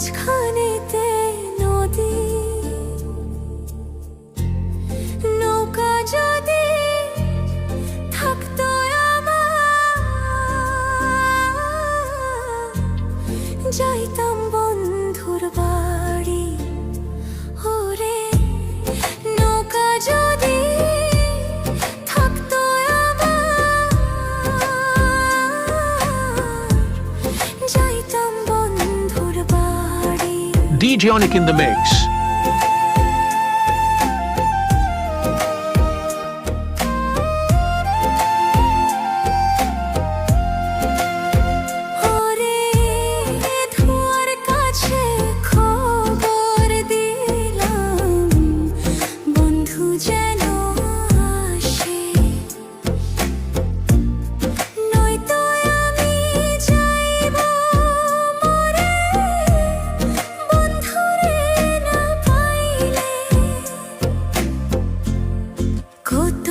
মাঝখানেতে নদী, নৌকা যদি থাকতো আমার, যাইতাম বন্ধুর বাড়ি। ওরে নৌকা যদি থাকতো আমার, যাইতাম বন্ধুর বাড়ি। DJ Onik in the mix. ওরে ধোয়ার কাছে খবর দিলাম, বন্ধু যেন আসে, নয়তো আমি যাইব মরে, বন্ধুরে না পাইলে। কত